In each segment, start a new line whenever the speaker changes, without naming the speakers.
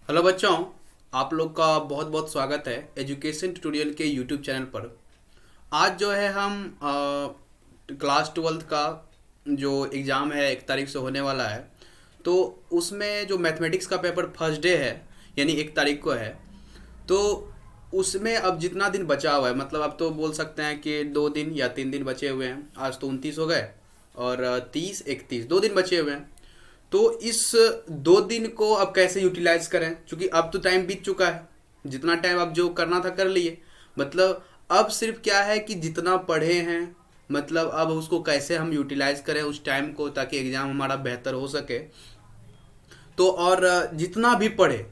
Hello बच्चों, आप लोग का बहुत बहुत स्वागत है एजुकेशन ट्यूटोरियल के यूट्यूब चैनल पर। आज जो है हम क्लास ट्वेल्थ का जो एग्ज़ाम है 1 तारीख से होने वाला है। तो उसमें जो मैथमेटिक्स का पेपर फर्स्ट डे है, यानी 1 तारीख को है। तो उसमें अब जितना दिन बचा हुआ है, मतलब अब तो बोल सकते हैं कि 2 दिन या 3 दिन बचे हुए हैं। आज तो 29 हो गए और 30 31 2 दिन बचे हुए हैं। तो इस 2 दिन को अब कैसे यूटिलाइज करें, क्योंकि अब तो टाइम बीत चुका है। जितना टाइम अब जो करना था कर लिए। मतलब अब सिर्फ क्या है कि जितना पढ़े हैं, मतलब अब उसको कैसे हम यूटिलाइज करें उस टाइम को, ताकि एग्ज़ाम हमारा बेहतर हो सके। तो और जितना भी पढ़े,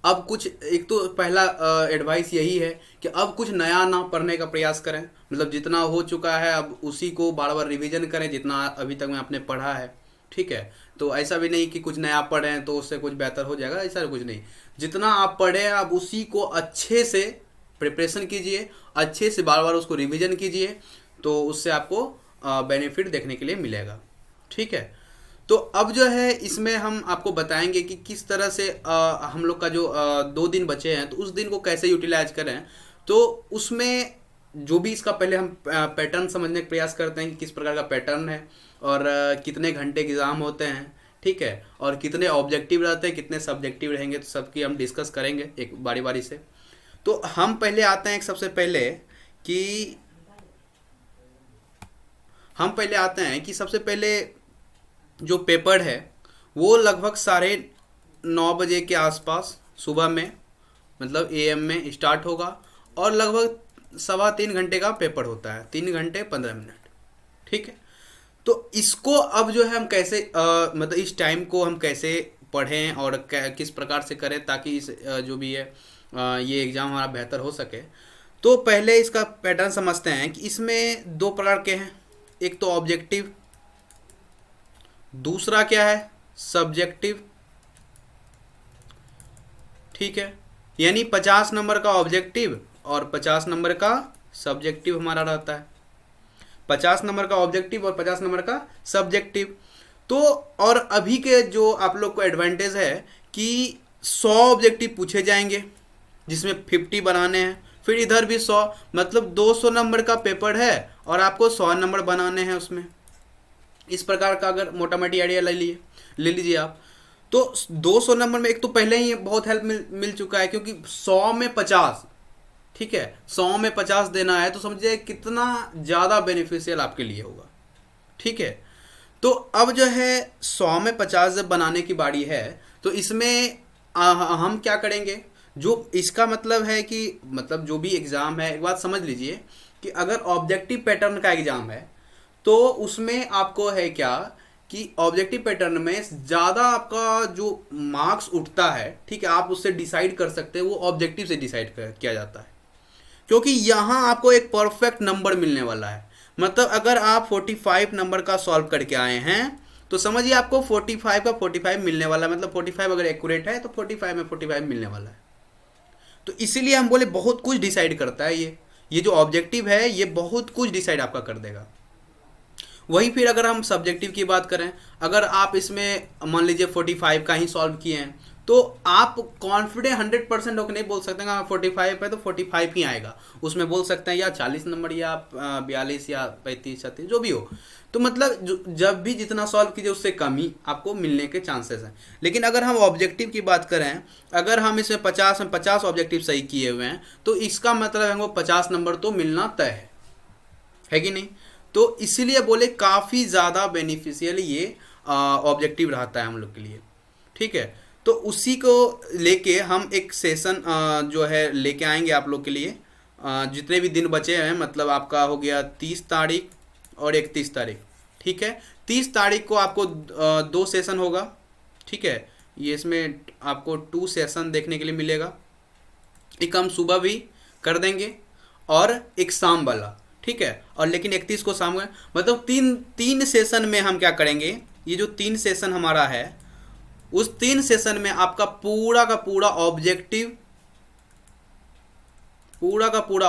अब कुछ एक तो पहला एडवाइस यही है कि अब कुछ नया ना पढ़ने का प्रयास करें। मतलब जितना हो चुका है अब उसी को बार बार रिवीजन करें, जितना अभी तक में आपने पढ़ा है। ठीक है। तो ऐसा भी नहीं कि कुछ नया पढ़ें तो उससे कुछ बेहतर हो जाएगा, ऐसा कुछ नहीं। जितना आप पढ़े अब उसी को अच्छे से प्रिपरेशन कीजिए, अच्छे से बार बार उसको रिवीजन कीजिए। तो उससे आपको बेनिफिट देखने के लिए मिलेगा। ठीक है। तो अब जो है इसमें हम आपको बताएंगे कि किस तरह से हम लोग का जो 2 दिन बचे हैं तो उस दिन को कैसे यूटिलाइज करें। तो उसमें जो भी इसका पहले हम पैटर्न समझने का प्रयास करते हैं कि किस प्रकार का पैटर्न है और कितने घंटे एग्ज़ाम होते हैं। ठीक है। और कितने ऑब्जेक्टिव रहते हैं, कितने सब्जेक्टिव रहेंगे, तो सबकी हम डिस्कस करेंगे एक बारी बारी से। तो हम पहले आते हैं एक सबसे पहले कि हम पहले आते हैं कि सबसे पहले जो पेपर है वो लगभग 9:30 बजे के आसपास सुबह में, मतलब एएम में स्टार्ट होगा। और लगभग 3.25 घंटे का पेपर होता है, 3 घंटे 15 मिनट। ठीक है। तो इसको अब जो है हम कैसे मतलब इस टाइम को हम कैसे पढ़ें और किस प्रकार से करें ताकि इस जो भी है ये एग्ज़ाम हमारा बेहतर हो सके। तो पहले इसका पैटर्न समझते हैं कि इसमें 2 प्रकार के हैं। एक तो ऑब्जेक्टिव, दूसरा क्या है, सब्जेक्टिव। ठीक है। यानी 50 नंबर का ऑब्जेक्टिव और 50 नंबर का सब्जेक्टिव हमारा रहता है। 50 नंबर का ऑब्जेक्टिव और 50 नंबर का सब्जेक्टिव। तो और अभी के जो आप लोग को एडवांटेज है कि 100 ऑब्जेक्टिव पूछे जाएंगे जिसमें 50 बनाने हैं। फिर इधर भी 100, मतलब 200 नंबर का पेपर है और आपको 100 नंबर बनाने हैं उसमें। इस प्रकार का अगर मोटा मोटी आइडिया ले लीजिए आप। तो 200 नंबर में एक तो पहले ही बहुत हेल्प मिल चुका है, क्योंकि 100 में 50। ठीक है। 100 में 50 देना है तो समझिए कितना ज़्यादा बेनिफिशियल आपके लिए होगा। ठीक है। तो अब जो है 100 में 50 जब बनाने की बारी है तो इसमें हम क्या करेंगे। जो इसका मतलब है कि मतलब जो भी एग्ज़ाम है, एक बात समझ लीजिए कि अगर ऑब्जेक्टिव पैटर्न का एग्ज़ाम है तो उसमें आपको है क्या कि ऑब्जेक्टिव पैटर्न में ज़्यादा आपका जो मार्क्स उठता है, ठीक है, आप उससे डिसाइड कर सकते हैं, वो ऑब्जेक्टिव से डिसाइड किया जाता है। क्योंकि यहाँ आपको एक परफेक्ट नंबर मिलने वाला है। मतलब अगर आप 45 नंबर का सॉल्व करके आए हैं तो समझिए आपको 45 का 45 मिलने वाला है। मतलब 45 अगर एक्यूरेट है तो 45 में 45 मिलने वाला है। तो इसीलिए हम बोले बहुत कुछ डिसाइड करता है ये जो ऑब्जेक्टिव है ये बहुत कुछ डिसाइड आपका कर देगा। वही फिर अगर हम सब्जेक्टिव की बात करें, अगर आप इसमें मान लीजिए 45 का ही सॉल्व किए हैं तो आप कॉन्फिडेंट 100% होकर नहीं बोल सकते हैं 45 है तो 45 ही आएगा। उसमें बोल सकते हैं या 40 नंबर या 42 या 35 36 जो भी हो। तो मतलब जब भी जितना सॉल्व कीजिए उससे कम ही आपको मिलने के चांसेस हैं। लेकिन अगर हम ऑब्जेक्टिव की बात करें, अगर हम इसमें 50 में 50 ऑब्जेक्टिव सही किए हुए हैं तो इसका मतलब हमको 50 नंबर तो मिलना तय है कि नहीं। तो इसीलिए बोले काफ़ी ज़्यादा बेनिफिशियल ये ऑब्जेक्टिव रहता है हम लोग के लिए। ठीक है। तो उसी को लेके हम एक सेशन जो है लेके आएंगे आप लोग के लिए। जितने भी दिन बचे हैं, मतलब आपका हो गया 30 तारीख और 31 तारीख। ठीक है। 30 तारीख को आपको 2 सेशन होगा। ठीक है। ये इसमें आपको 2 सेशन देखने के लिए मिलेगा। एक हम सुबह भी कर देंगे और एक शाम वाला। ठीक है। और लेकिन 31 को शाम में, मतलब तीन तीन सेशन में हम क्या करेंगे, ये जो 3 सेशन हमारा है उस 3 सेशन में आपका पूरा का पूरा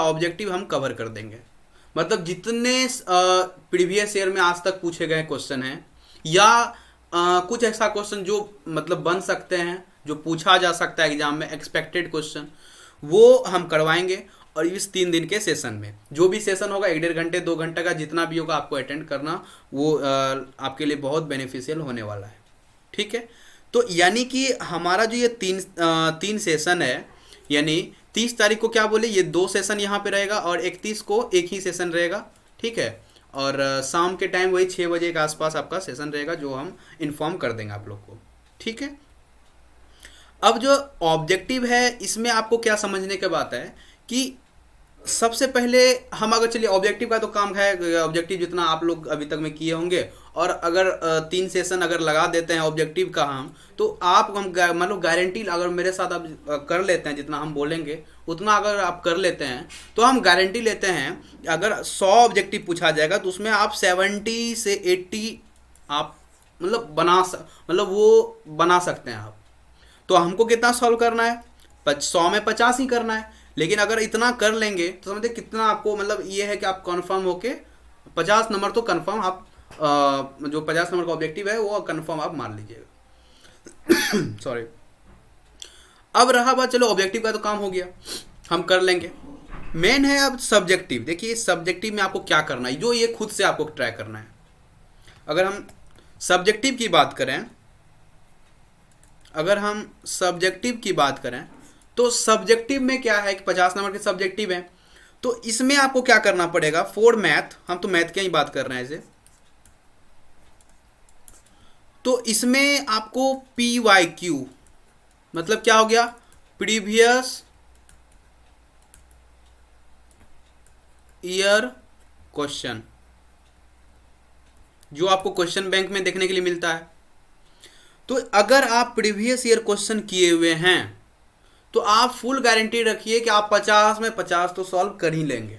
ऑब्जेक्टिव हम कवर कर देंगे। मतलब जितने प्रीवियस ईयर में आज तक पूछे गए क्वेश्चन हैं या कुछ ऐसा क्वेश्चन जो मतलब बन सकते हैं जो पूछा जा सकता है एग्जाम में, एक्सपेक्टेड क्वेश्चन, वो हम करवाएंगे। और इस 3 दिन के सेशन में जो भी सेशन होगा 1-1.5 घंटे 2 घंटे का जितना भी होगा आपको अटेंड करना, वो आपके लिए बहुत बेनिफिशियल होने वाला है। ठीक है, तो यानी कि हमारा जो ये तीन सेशन है, यानी 30 तारीख को क्या बोले, ये 2 सेशन यहाँ पे रहेगा और 31 को एक ही सेशन रहेगा। ठीक है, और शाम के टाइम वही 6 बजे के आसपास आपका सेशन रहेगा, जो हम इन्फॉर्म कर देंगे आप लोग को। ठीक है, अब जो ऑब्जेक्टिव है इसमें आपको क्या समझने की बात है कि सबसे पहले हम अगर, चलिए ऑब्जेक्टिव का तो काम है, ऑब्जेक्टिव जितना आप लोग अभी तक में किए होंगे, और अगर 3 सेशन अगर लगा देते हैं ऑब्जेक्टिव का हम, तो आप हम मतलब गारंटी, अगर मेरे साथ आप कर लेते हैं जितना हम बोलेंगे उतना अगर आप कर लेते हैं, तो हम गारंटी लेते हैं अगर 100 ऑब्जेक्टिव पूछा जाएगा तो उसमें आप 70 से 80 आप मतलब मतलब वो बना सकते हैं आप। तो हमको कितना सॉल्व करना है, 100 में 50 ही करना है, लेकिन अगर इतना कर लेंगे तो समझते कितना आपको, मतलब ये है कि आप कन्फर्म होके 50 नंबर तो कन्फर्म आप जो 50 नंबर का ऑब्जेक्टिव है वो कन्फर्म आप मान लीजिएगा। सॉरी। अब रहा बात, चलो ऑब्जेक्टिव का तो काम हो गया, हम कर लेंगे। मेन है अब सब्जेक्टिव। देखिए सब्जेक्टिव में आपको क्या करना है, जो ये खुद से आपको ट्राई करना है। अगर हम सब्जेक्टिव की बात करें, अगर हम सब्जेक्टिव की बात करें तो सब्जेक्टिव में क्या है कि 50 नंबर के सब्जेक्टिव है, तो इसमें आपको क्या करना पड़ेगा, फॉर मैथ, हम तो मैथ की ही बात कर रहे हैं इसे, तो इसमें आपको PYQ मतलब क्या हो गया, प्रीवियस ईयर क्वेश्चन, जो आपको क्वेश्चन बैंक में देखने के लिए मिलता है। तो अगर आप प्रीवियस ईयर क्वेश्चन किए हुए हैं तो आप फुल गारंटी रखिए कि आप 50 में 50 तो सॉल्व कर ही लेंगे,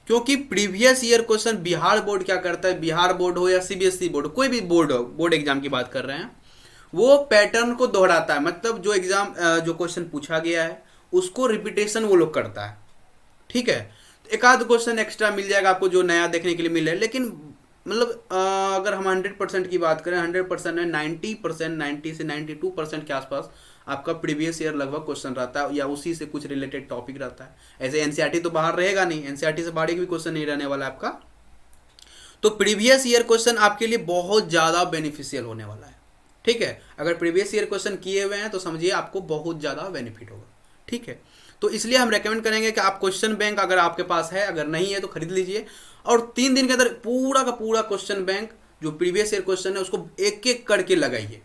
क्योंकि previous year question Bihar board क्या करता है, बिहार बोर्ड हो या CBSE बोर्ड, कोई भी बोर्ड हो, बोर्ड एग्जाम की बात कर रहे हैं, वो पैटर्न को दोहराता है। मतलब जो एग्जाम जो क्वेश्चन पूछा गया है उसको रिपीटेशन वो लोग करता है। ठीक है, एक आध क्वेश्चन एक्स्ट्रा मिल जाएगा आपको जो नया देखने के लिए मिले, लेकिन मतलब अगर हम 100% की बात करें, 100% में 90%, 90 से 92% के आसपास आपका प्रीवियस ईयर लगभग क्वेश्चन रहता है, या उसी से कुछ रिलेटेड टॉपिक रहता है। ऐसे एनसीईआरटी तो बाहर रहेगा नहीं, एनसीईआरटी से बाहर एक भी क्वेश्चन नहीं रहने वाला है आपका। तो प्रीवियस ईयर क्वेश्चन आपके लिए बहुत ज़्यादा बेनिफिशियल होने वाला है। ठीक है, अगर प्रीवियस ईयर क्वेश्चन किए हुए हैं तो समझिए आपको बहुत ज़्यादा बेनिफिट होगा। ठीक है, तो इसलिए हम रेकमेंड करेंगे कि आप क्वेश्चन बैंक अगर आपके पास है, अगर नहीं है तो खरीद लीजिए, और 3 दिन के अंदर पूरा का पूरा क्वेश्चन बैंक जो प्रीवियस ईयर क्वेश्चन है उसको एक एक करके लगाइए।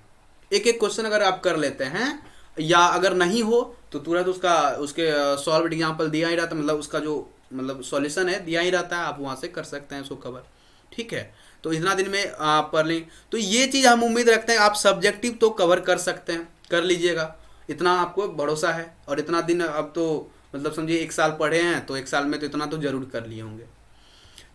एक एक क्वेश्चन अगर आप कर लेते हैं, या अगर नहीं हो तो तुरंत उसके सॉल्व एग्जाम्पल दिया ही रहता है, मतलब उसका जो मतलब सॉल्यूशन है दिया ही रहता है, आप वहाँ से कर सकते हैं उसको कवर। ठीक है, तो इतना दिन में आप पढ़ लें, तो ये चीज़ हम उम्मीद रखते हैं आप सब्जेक्टिव तो कवर कर सकते हैं, कर लीजिएगा, इतना आपको भरोसा है। और इतना दिन अब तो मतलब समझिए 1 साल पढ़े हैं, तो 1 साल में तो इतना तो जरूर कर लिए होंगे।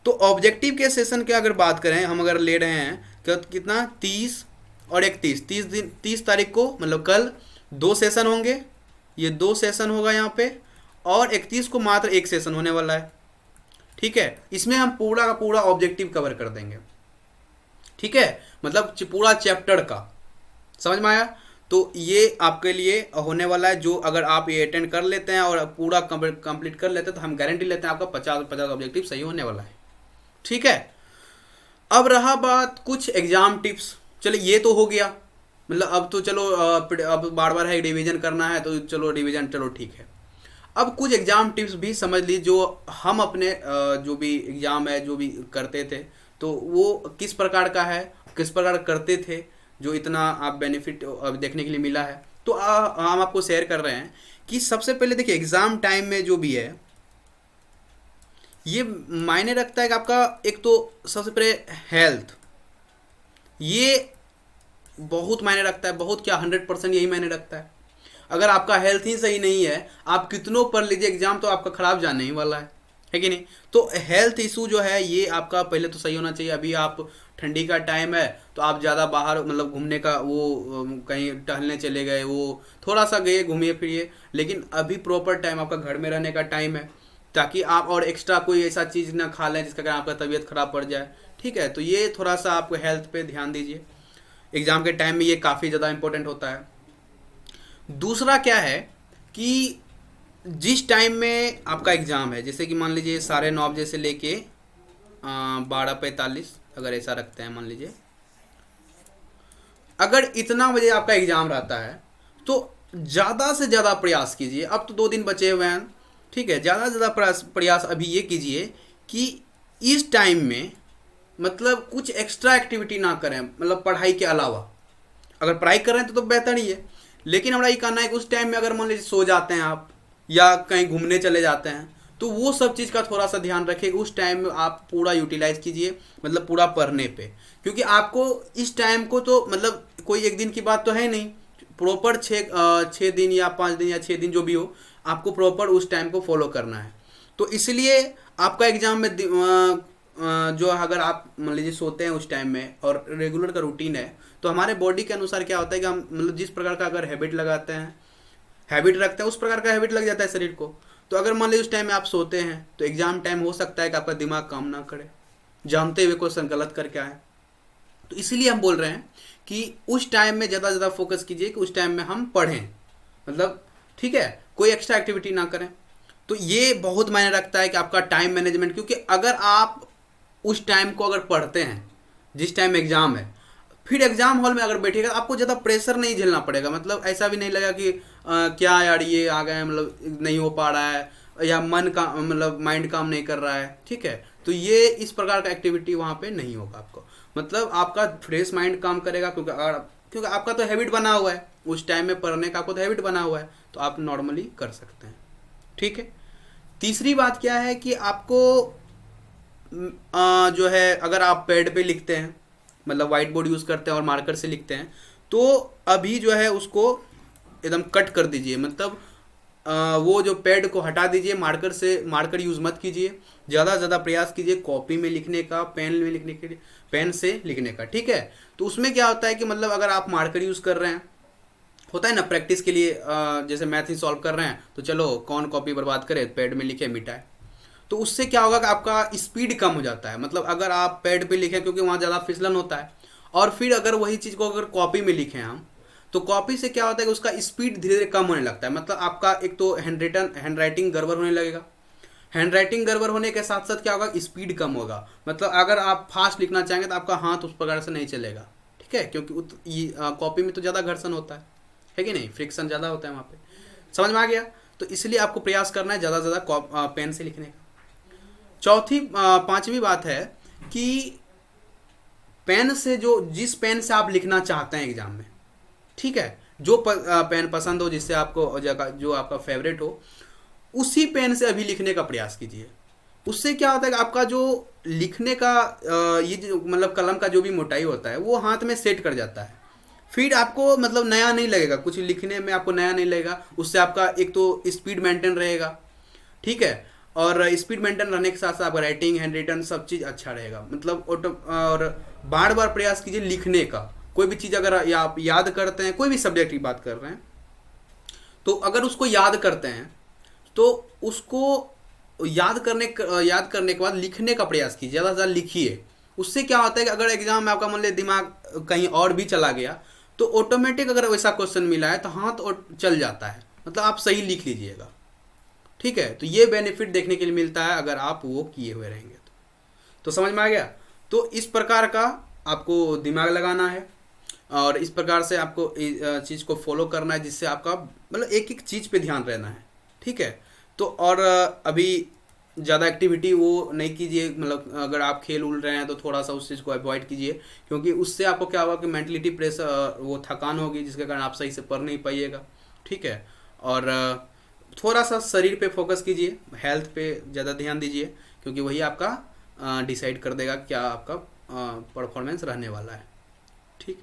तो ऑब्जेक्टिव के सेशन की अगर बात करें, हम अगर ले रहे हैं कितना 30 और 30 तारीख को, मतलब कल 2 सेशन होंगे, ये 2 सेशन होगा यहाँ पे, और 31 को मात्र 1 सेशन होने वाला है। ठीक है, इसमें हम पूरा का पूरा ऑब्जेक्टिव कवर कर देंगे। ठीक है, मतलब पूरा चैप्टर का, समझ में आया। तो ये आपके लिए होने वाला है, जो अगर आप ये अटेंड कर लेते हैं और पूरा कंप्लीट कर लेते हैं तो हम गारंटी लेते हैं आपका 50 ऑब्जेक्टिव सही होने वाला है। ठीक है, अब रहा बात कुछ एग्जाम टिप्स। चलिए ये तो हो गया, मतलब अब तो चलो अब बार बार है रिवीजन करना है तो चलो रिवीजन, चलो ठीक है। अब कुछ एग्जाम टिप्स भी समझ ली, जो हम अपने जो भी एग्जाम है जो भी करते थे तो वो किस प्रकार का है, किस प्रकार करते थे, जो इतना आप बेनिफिट अब देखने के लिए मिला है। तो हम आपको शेयर कर रहे हैं कि सबसे पहले देखिए एग्ज़ाम टाइम में जो भी है ये मायने रखता है कि आपका एक तो सबसे पहले हेल्थ, ये बहुत मायने रखता है, बहुत क्या 100% यही मायने रखता है। अगर आपका हेल्थ ही सही नहीं है, आप कितनों पढ़ लीजिए एग्जाम तो आपका ख़राब जाने ही वाला है कि नहीं। तो हेल्थ इशू जो है ये आपका पहले तो सही होना चाहिए। अभी आप ठंडी का टाइम है तो आप ज़्यादा बाहर मतलब घूमने का वो कहीं टहलने चले गए, वो थोड़ा सा गए घूमिए फिरिए, लेकिन अभी प्रॉपर टाइम आपका घर में रहने का टाइम है, ताकि आप और एक्स्ट्रा कोई ऐसा चीज़ ना खा लें जिसका कारण आपका तबीयत ख़राब पड़ जाए। ठीक है, तो ये थोड़ा सा आपको हेल्थ पे ध्यान दीजिए, एग्ज़ाम के टाइम में ये काफ़ी ज़्यादा इंपॉर्टेंट होता है। दूसरा क्या है कि जिस टाइम में आपका एग्ज़ाम है, जैसे कि मान लीजिए 9:30 से लेके 12:45, अगर ऐसा रखते हैं मान लीजिए, अगर इतना बजे आपका एग्ज़ाम रहता है तो ज़्यादा से ज़्यादा प्रयास कीजिए। अब तो 2 दिन बचे हुए हैं, ठीक है, ज़्यादा से ज़्यादा प्रयास अभी ये कीजिए कि इस टाइम में मतलब कुछ एक्स्ट्रा एक्टिविटी ना करें, मतलब पढ़ाई के अलावा। अगर पढ़ाई कर रहे हैं तो बेहतर ही है, लेकिन हमारा ये कहना है कि उस टाइम में अगर मान लीजिए सो जाते हैं आप या कहीं घूमने चले जाते हैं तो वो सब चीज़ का थोड़ा सा ध्यान रखें। उस टाइम में आप पूरा यूटिलाइज कीजिए, मतलब पूरा पढ़ने पे, क्योंकि आपको इस टाइम को तो मतलब कोई एक दिन की बात तो है नहीं, प्रॉपर 6 दिन या 5 दिन या 6 दिन जो भी हो, आपको प्रॉपर उस टाइम को फॉलो करना है। तो इसलिए आपका एग्ज़ाम में जो अगर आप मान लीजिए सोते हैं उस टाइम में और रेगुलर का रूटीन है, तो हमारे बॉडी के अनुसार क्या होता है कि हम मतलब जिस प्रकार का अगर हैबिट लगाते हैं, हैबिट रखते हैं, उस प्रकार का हैबिट लग जाता है शरीर को। तो अगर मान लीजिए उस टाइम में आप सोते हैं तो एग्ज़ाम टाइम हो सकता है कि आपका दिमाग काम ना करे, जानते हुए क्वेश्चन गलत करके आए। तो इसीलिए हम बोल रहे हैं कि उस टाइम में ज़्यादा से ज़्यादा फोकस कीजिए कि उस टाइम में हम पढ़ें, मतलब ठीक है, कोई एक्स्ट्रा एक्टिविटी ना करें। तो ये बहुत मायने रखता है कि आपका टाइम मैनेजमेंट, क्योंकि अगर आप उस टाइम को अगर पढ़ते हैं जिस टाइम एग्ज़ाम है, फिर एग्ज़ाम हॉल में अगर बैठेगा आपको ज़्यादा प्रेशर नहीं झेलना पड़ेगा। मतलब ऐसा भी नहीं लगा कि क्या यार ये आ गए, मतलब नहीं हो पा रहा है, या मन का मतलब माइंड काम नहीं कर रहा है, ठीक है। तो ये इस प्रकार का एक्टिविटी वहाँ पे नहीं होगा आपको, मतलब आपका फ्रेश माइंड काम करेगा, क्योंकि आपका तो हैबिट बना हुआ है उस टाइम में पढ़ने का, आपको तो हैबिट बना हुआ है, तो आप नॉर्मली कर सकते हैं, ठीक है। तीसरी बात क्या है कि आपको जो है अगर आप पैड पे लिखते हैं, मतलब वाइट बोर्ड यूज़ करते हैं और मार्कर से लिखते हैं, तो अभी जो है उसको एकदम कट कर दीजिए, मतलब वो जो पैड को हटा दीजिए, मार्कर यूज़ मत कीजिए। ज़्यादा से ज़्यादा प्रयास कीजिए कॉपी में लिखने का, पेन में लिखने के लिए, पेन से लिखने का, ठीक है। तो उसमें क्या होता है कि मतलब अगर आप मार्कर यूज़ कर रहे हैं, होता है ना प्रैक्टिस के लिए, जैसे मैथ ही सॉल्व कर रहे हैं तो चलो कौन कॉपी बर्बाद करे, पैड में लिखे मिटाए। तो उससे क्या होगा कि आपका स्पीड कम हो जाता है, मतलब अगर आप पैड पे लिखें क्योंकि वहाँ ज़्यादा फिसलन होता है, और फिर अगर वही चीज़ को अगर कॉपी में लिखें हम, तो कॉपी से क्या होता है कि उसका स्पीड धीरे धीरे कम होने लगता है। मतलब आपका एक तो हैंड राइटिंग गड़बड़ होने लगेगा, हैंड राइटिंग गड़बड़ होने के साथ साथ क्या होगा, स्पीड कम होगा। मतलब अगर आप फास्ट लिखना चाहेंगे तो आपका हाथ उस प्रकार से नहीं चलेगा, ठीक है, क्योंकि कॉपी में तो ज़्यादा घर्षण होता है कि नहीं, फ्रिक्शन ज़्यादा होता है वहाँ पे। समझ में आ गया? तो इसलिए आपको प्रयास करना है ज़्यादा से ज़्यादा पेन से लिखने का। पांचवी बात है कि पेन से जिस पेन से आप लिखना चाहते हैं एग्जाम में, ठीक है, जो पेन पसंद हो, जिससे आपको जो आपका फेवरेट हो, उसी पेन से अभी लिखने का प्रयास कीजिए। उससे क्या होता है कि आपका जो लिखने का ये जो मतलब कलम का जो भी मोटाई होता है वो हाथ में सेट कर जाता है, फिर आपको मतलब नया नहीं लगेगा, कुछ लिखने में आपको नया नहीं लगेगा। उससे आपका एक तो स्पीड मेंटेन रहेगा, ठीक है, और स्पीड मेंटेन रहने के साथ साथ आपका राइटिंग, हैंड रिटन सब चीज़ अच्छा रहेगा। मतलब और बार बार प्रयास कीजिए लिखने का। कोई भी चीज़ अगर आप याद करते हैं, कोई भी सब्जेक्ट की बात कर रहे हैं, तो अगर उसको याद करते हैं तो उसको याद करने के बाद लिखने का प्रयास कीजिए, ज़्यादा से ज़्यादा लिखिए। उससे क्या होता है कि अगर एग्जाम में आपका मान लीजिए दिमाग कहीं और भी चला गया तो ऑटोमेटिक अगर वैसा क्वेश्चन मिला है तो हाथ और चल जाता है, मतलब आप सही लिख लीजिएगा, ठीक है। तो ये बेनिफिट देखने के लिए मिलता है अगर आप वो किए हुए रहेंगे तो समझ में आ गया। तो इस प्रकार का आपको दिमाग लगाना है और इस प्रकार से आपको चीज़ को फॉलो करना है, जिससे आपका मतलब एक एक चीज़ पे ध्यान रहना है, ठीक है। तो और अभी ज़्यादा एक्टिविटी वो नहीं कीजिए, मतलब अगर आप खेल उल रहे हैं तो थोड़ा सा उस चीज़ को अवॉइड कीजिए, क्योंकि उससे आपको क्या होगा कि मेंटलिटी प्रेशर, वो थकान होगी, जिसके कारण आप सही से पढ़ नहीं पाइएगा, ठीक है। और थोड़ा सा शरीर पे फोकस कीजिए, हेल्थ पे ज़्यादा ध्यान दीजिए, क्योंकि वही आपका डिसाइड कर देगा क्या आपका परफॉर्मेंस रहने वाला है, ठीक।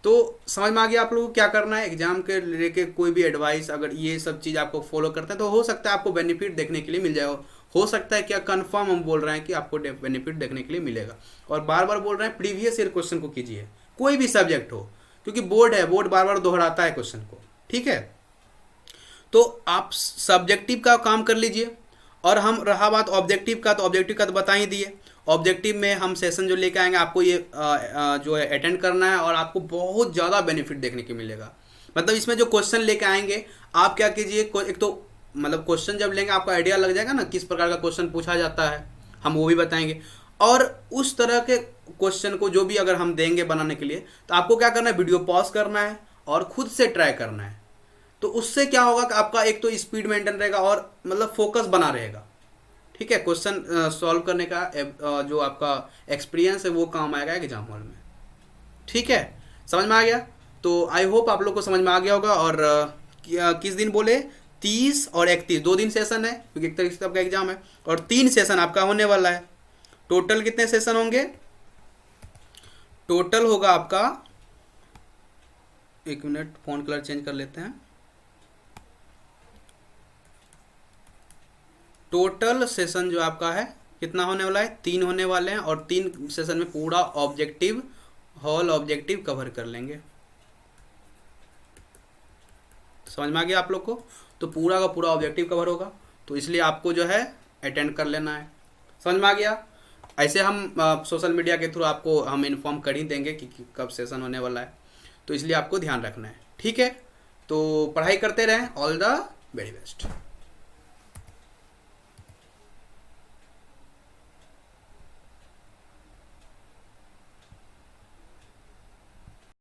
तो समझ में आ गया आप लोगों को क्या करना है एग्जाम के लेके। कोई भी एडवाइस अगर ये सब चीज़ आपको फॉलो करते हैं तो हो सकता है आपको बेनिफिट देखने के लिए मिल जाए। हो सकता है क्या कंफर्म हम बोल रहे हैं कि आपको बेनिफिट देखने के लिए मिलेगा। और बार बार बोल रहे हैं प्रीवियस ईयर क्वेश्चन को कीजिए, कोई भी सब्जेक्ट हो, क्योंकि बोर्ड है, बोर्ड बार बार दोहराता है क्वेश्चन को, ठीक है। तो आप सब्जेक्टिव का काम कर लीजिए। और हम रहा बात ऑब्जेक्टिव का, तो ऑब्जेक्टिव का तो बता ही दिए। ऑब्जेक्टिव में हम सेशन जो लेके आएंगे आपको ये जो है अटेंड करना है और आपको बहुत ज़्यादा बेनिफिट देखने को मिलेगा। मतलब इसमें जो क्वेश्चन लेके आएंगे, आप क्या कीजिए, एक तो मतलब क्वेश्चन जब लेंगे आपको आइडिया लग जाएगा ना किस प्रकार का क्वेश्चन पूछा जाता है, हम वो भी बताएंगे। और उस तरह के क्वेश्चन को जो भी अगर हम देंगे बनाने के लिए, तो आपको क्या करना है, वीडियो पॉज करना है और खुद से ट्राई करना है। तो उससे क्या होगा कि आपका एक तो स्पीड मेंटेन रहेगा और मतलब फोकस बना रहेगा। ठीक है, क्वेश्चन सॉल्व करने का जो आपका एक्सपीरियंस है वो काम आएगा एग्जाम हॉल में। ठीक है, समझ में आ गया? तो आई होप आप लोग को समझ में आ गया होगा। और किस दिन बोले, 30 और 31 2 दिन सेशन है, क्योंकि एक तरीके से आपका एग्जाम है, और 3 सेशन आपका होने वाला है। टोटल कितने सेशन होंगे? टोटल होगा आपका, 1 मिनट फोन कलर चेंज कर लेते हैं। टोटल सेशन जो आपका है कितना होने वाला है, 3 होने वाले हैं, और 3 सेशन में पूरा ऑब्जेक्टिव, होल ऑब्जेक्टिव कवर कर लेंगे। समझ में आ गया आप लोग को? तो पूरा का पूरा ऑब्जेक्टिव कवर होगा, तो इसलिए आपको जो है अटेंड कर लेना है। समझ में आ गया? ऐसे हम सोशल मीडिया के थ्रू आपको हम इन्फॉर्म कर ही देंगे कि कब सेशन होने वाला है, तो इसलिए आपको ध्यान रखना है। ठीक है, तो पढ़ाई करते रहें। All the very best.